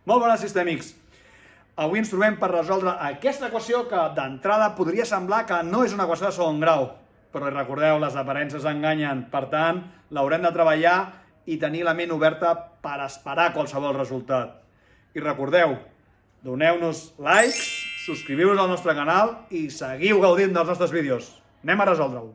Molt bones, sistèmics! Avui ens trobem per resoldre aquesta equació que d'entrada podria semblar que no és una equació de segon grau, però recordeu, les aparences enganyen, per tant, l'haurem de treballar i tenir la ment oberta per esperar qualsevol resultat. I recordeu, doneu-nos likes, subscriviu-vos al nostre canal i seguiu gaudint dels nostres vídeos. Anem a resoldre-ho.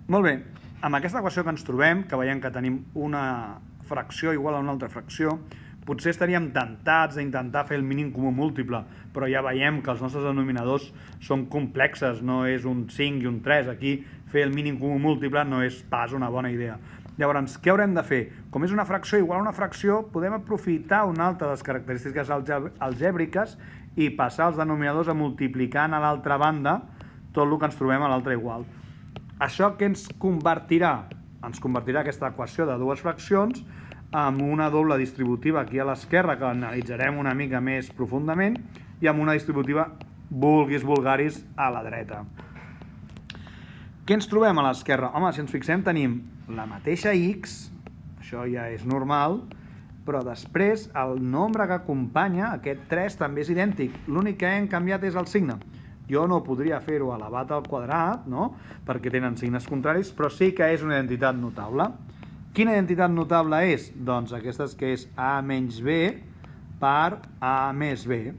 Molt bé, amb aquesta equació que ens trobem, que veiem que tenim una fracció igual a una altra fracció, potser estaríem tentats d'intentar fer el mínim comú múltiple, però ja veiem que els nostres denominadors són complexes, no és un 5 i un 3. Aquí fer el mínim comú múltiple no és pas una bona idea. Llavors, què haurem de fer? Com és una fracció igual a una fracció, podem aprofitar una altra de les característiques algèbriques i passar els denominadors a multiplicant a l'altra banda tot el que ens trobem a l'altra igual. Això què ens convertirà? Ens convertirà aquesta equació de dues fraccions amb una doble distributiva aquí a l'esquerra, que analitzarem una mica més profundament, i amb una distributiva vulguis vulgaris a la dreta. Què ens trobem a l'esquerra? Home, si ens fixem tenim la mateixa x, això ja és normal, però després el nombre que acompanya, aquest 3, també és idèntic. L'únic que hem canviat és el signe. Jo no podria fer-ho elevat al quadrat, no? Perquè tenen signes contraris, però sí que és una identitat notable. Quina identitat notable és? Doncs aquesta que és a menys b per a més b.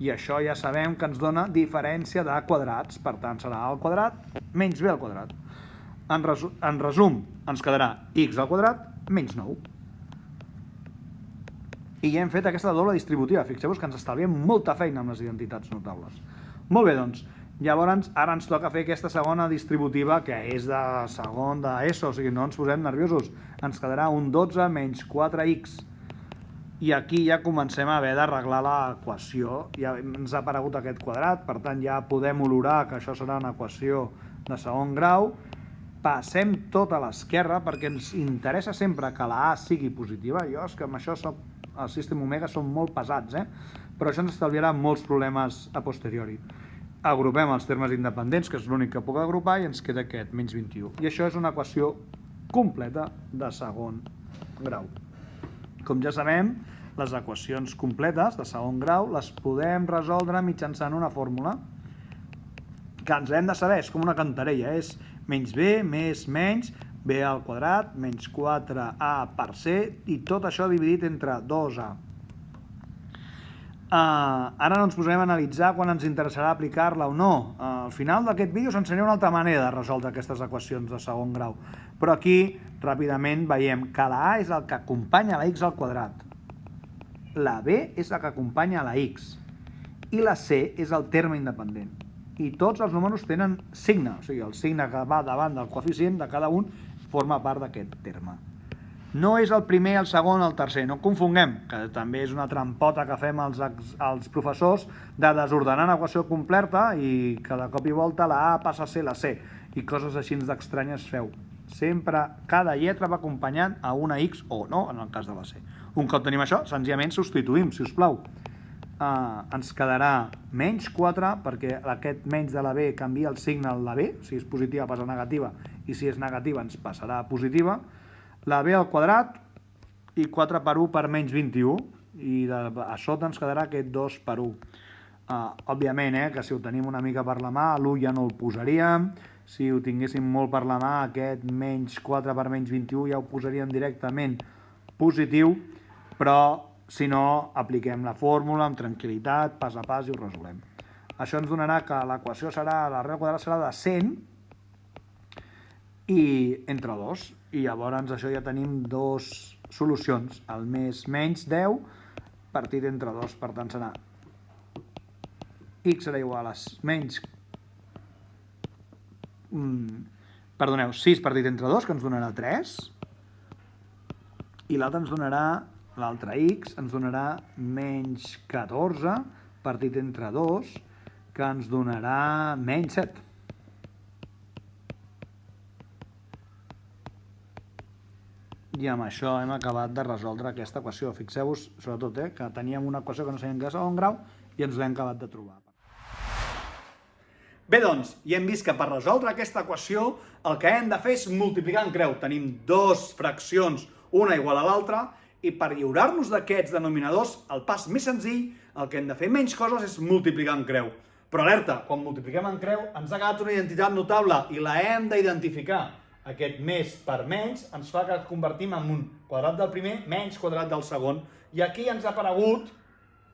I això ja sabem que ens dona diferència de quadrats. Per tant, serà a al quadrat menys b al quadrat. En resum, ens quedarà x al quadrat menys 9. I ja hem fet aquesta doble distributiva. Fixeu-vos que ens estalviem molta feina amb les identitats notables. Molt bé, doncs. Llavors, ara ens toca fer aquesta segona distributiva, que és de segon d'ESO, o sigui, no ens posem nerviosos. Ens quedarà un 12 menys 4x. I aquí ja comencem a haver d'arreglar l'equació. Ja ens ha aparegut aquest quadrat, per tant, ja podem olorar que això serà una equació de segon grau. Passem tot a l'esquerra, perquè ens interessa sempre que la A sigui positiva. Jo és que amb això el sistema omega són molt pesats, però això ens estalviarà molts problemes a posteriori. Agrupem els termes independents, que és l'únic que puc agrupar, i ens queda aquest, menys 21. I això és una equació completa de segon grau. Com ja sabem, les equacions completes de segon grau les podem resoldre mitjançant una fórmula que ens hem de saber, és com una cantarella, és menys b més menys b al quadrat menys 4a per c, i tot això dividit entre 2a. Ara no ens posarem a analitzar quan ens interessarà aplicar-la o no. Al final d'aquest vídeo us ensenyaré una altra manera de resoldre aquestes equacions de segon grau. Però aquí, ràpidament, veiem que la A és el que acompanya la x al quadrat. La B és la que acompanya la x. I la C és el terme independent. I tots els números tenen signe, o sigui, el signe que va davant del coeficient de cada un forma part d'aquest terme. No és el primer, el segon, el tercer, no confonguem, que també és una trampota que fem els professors de desordenar una equació completa i que de cop i volta la A passa a ser la C, i coses així d'estranyes feu. Sempre, cada lletra va acompanyant a una X o no, en el cas de la C. Un cop tenim això, senzillament substituïm, si us plau. Ens quedarà menys 4, perquè aquest menys de la B canvia el signe a la B, si és positiva passa a negativa, i si és negativa ens passarà a positiva. La b al quadrat i 4 per 1 per menys 21, i a sota ens quedarà aquest 2 per 1. Òbviament, que si ho tenim una mica per la mà, l'1 ja no el posaríem. Si ho tinguéssim molt per la mà, aquest menys 4 per menys 21 ja ho posaríem directament positiu, però si no, apliquem la fórmula amb tranquil·litat, pas a pas, i ho resolem. Això ens donarà que l'equació serà, l'arrel quadrada serà de 100 i entre 2, i llavors això ja tenim dues solucions, el més menys 10 partit entre 2, per tant serà x serà igual a menys 6 partit entre 2, que ens donarà 3, i l'altre ens donarà, l'altre x ens donarà menys 14 partit entre 2, que ens donarà menys 7. I amb això hem acabat de resoldre aquesta equació. Fixeu-vos, sobretot, que teníem una equació que no sabíem que era segon grau i ens l'hem acabat de trobar. Bé, doncs, ja hem vist que per resoldre aquesta equació el que hem de fer és multiplicar en creu. Tenim dues fraccions, una igual a l'altra, I per lliurar-nos d'aquests denominadors, el pas més senzill, el que hem de fer menys coses és multiplicar en creu. Però alerta, quan multipliquem en creu ens ha quedat una identitat notable i la hem d'identificar. Aquest més per menys ens fa que convertim en un quadrat del primer menys quadrat del segon. I aquí ens ha aparegut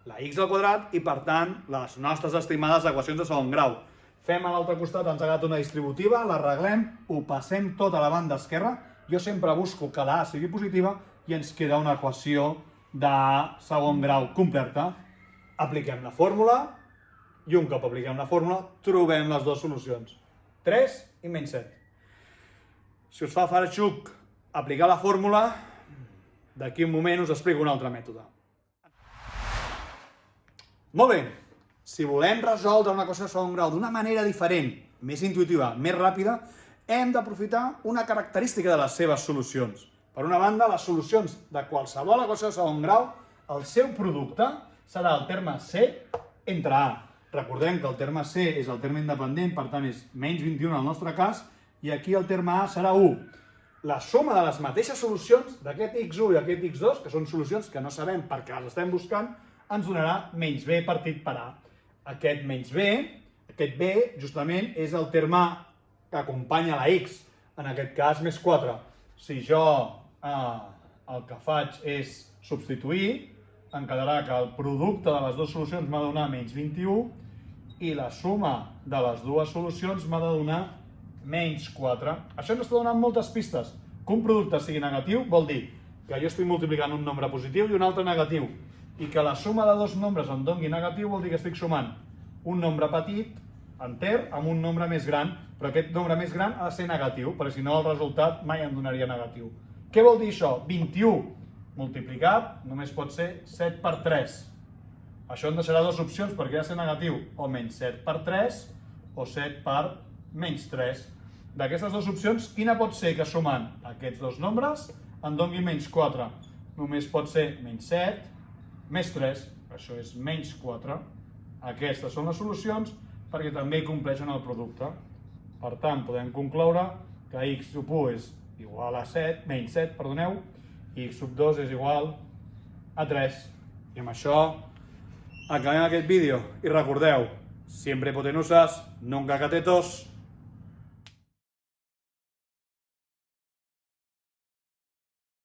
la x al quadrat i, per tant, les nostres estimades equacions de segon grau. Fem a l'altre costat, ens ha quedat una distributiva, l'arreglem, ho passem tot a la banda esquerra. Jo sempre busco que la a sigui positiva i ens queda una equació de segon grau completa. Apliquem la fórmula i un cop apliquem la fórmula trobem les dues solucions. 3 i menys 7. Si us fa farxuc aplicar la fórmula, d'aquí un moment us explico un altre mètode. Molt bé, si volem resoldre una equació de segon grau d'una manera diferent, més intuïtiva, més ràpida, hem d'aprofitar una característica de les seves solucions. Per una banda, les solucions de qualsevol equació de segon grau, el seu producte serà el terme C entre A. Recordem que el terme C és el terme independent, per tant és menys 21 en el nostre cas, i aquí el terme A serà 1. La suma de les mateixes solucions d'aquest x1 i aquest x2, que són solucions que no sabem perquè les estem buscant, ens donarà menys b partit per A. Aquest menys b, aquest b justament és el terme que acompanya la x, en aquest cas més 4. Si jo el que faig és substituir, em quedarà que el producte de les dues solucions m'ha de donar menys 21 i la suma de les dues solucions m'ha de donar menys 4. Això ens està donant moltes pistes. Que un producte sigui negatiu vol dir que jo estic multiplicant un nombre positiu i un altre negatiu. I que la suma de dos nombres em doni negatiu vol dir que estic sumant un nombre petit, enter, amb un nombre més gran, però aquest nombre més gran ha de ser negatiu, perquè si no el resultat mai em donaria negatiu. Què vol dir això? 21 multiplicat només pot ser 7 per 3. Això em deixarà dues opcions perquè ha de ser negatiu, o menys 7 per 3 o 7 per menys 3. D'aquestes dues opcions, quina pot ser que sumant aquests dos nombres em doni menys 4? Només pot ser menys 7 més 3, això és menys 4. Aquestes són les solucions perquè també compleixen el producte. Per tant, podem concloure que x sub 1 és igual a 7, menys 7, perdoneu, i x sub 2 és igual a 3. I amb això acabem aquest vídeo. I recordeu, siempre hipotenusas, nunca catetos.